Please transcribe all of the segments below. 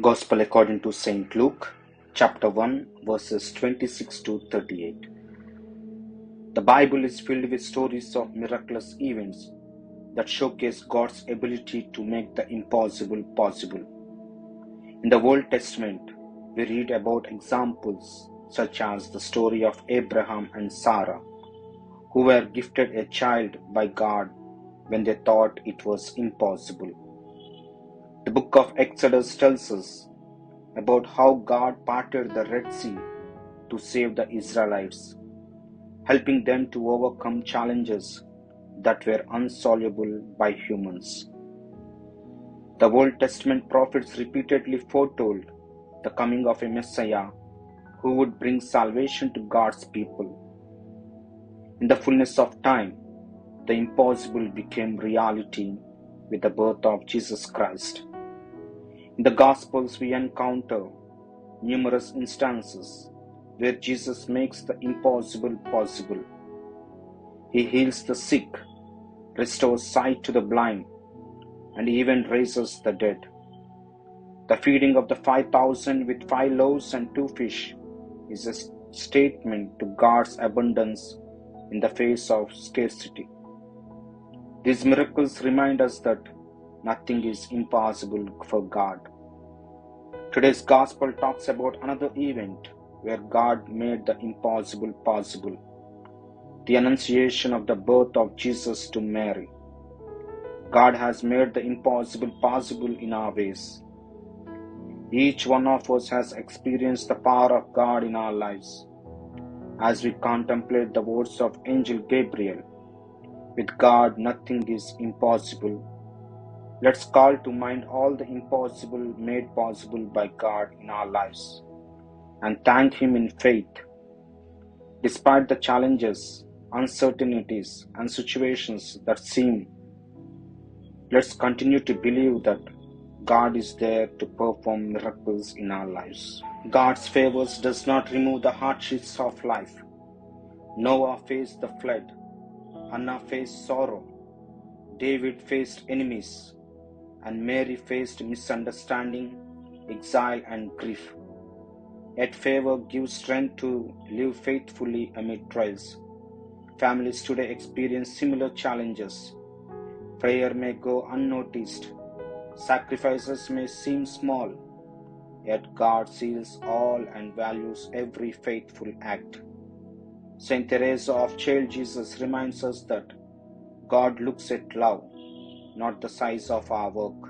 Gospel according to St. Luke, chapter 1, verses 26 to 38. The Bible is filled with stories of miraculous events that showcase God's ability to make the impossible possible. In the Old Testament, we read about examples such as the story of Abraham and Sarah, who were gifted a child by God when they thought it was impossible. The book of Exodus tells us about how God parted the Red Sea to save the Israelites, helping them to overcome challenges that were unsolvable by humans. The Old Testament prophets repeatedly foretold the coming of a Messiah who would bring salvation to God's people. In the fullness of time, the impossible became reality with the birth of Jesus Christ. In the Gospels, we encounter numerous instances where Jesus makes the impossible possible. He heals the sick, restores sight to the blind, and even raises the dead. The feeding of the 5,000 with 5 loaves and 2 fish is a statement to God's abundance in the face of scarcity. These miracles remind us that nothing is impossible for God. Today's Gospel talks about another event where God made the impossible possible: the Annunciation of the birth of Jesus to Mary. God has made the impossible possible in our ways. Each one of us has experienced the power of God in our lives. As we contemplate the words of Angel Gabriel, "With God nothing is impossible," let's call to mind all the impossible made possible by God in our lives and thank Him in faith. Despite the challenges, uncertainties, and situations that seem, let's continue to believe that God is there to perform miracles in our lives. God's favors does not remove the hardships of life. Noah faced the flood. Hannah faced sorrow. David faced enemies. And Mary faced misunderstanding, exile, and grief. Yet favor gives strength to live faithfully amid trials. Families today experience similar challenges. Prayer may go unnoticed. Sacrifices may seem small. Yet God sees all and values every faithful act. Saint Teresa of Child Jesus reminds us that God looks at love, not the size of our work.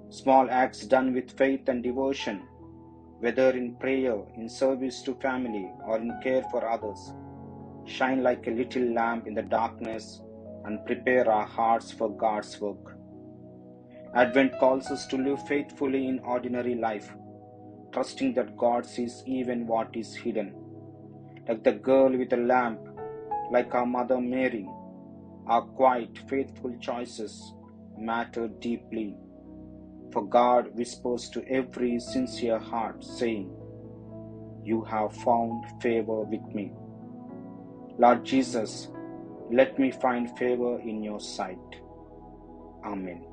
Small acts done with faith and devotion, whether in prayer, in service to family, or in care for others, shine like a little lamp in the darkness and prepare our hearts for God's work. Advent calls us to live faithfully in ordinary life, trusting that God sees even what is hidden. Like the girl with a lamp, like our Mother Mary, our quiet, faithful choices matter deeply. For God whispers to every sincere heart, saying, "You have found favor with me." Lord Jesus, let me find favor in your sight. Amen.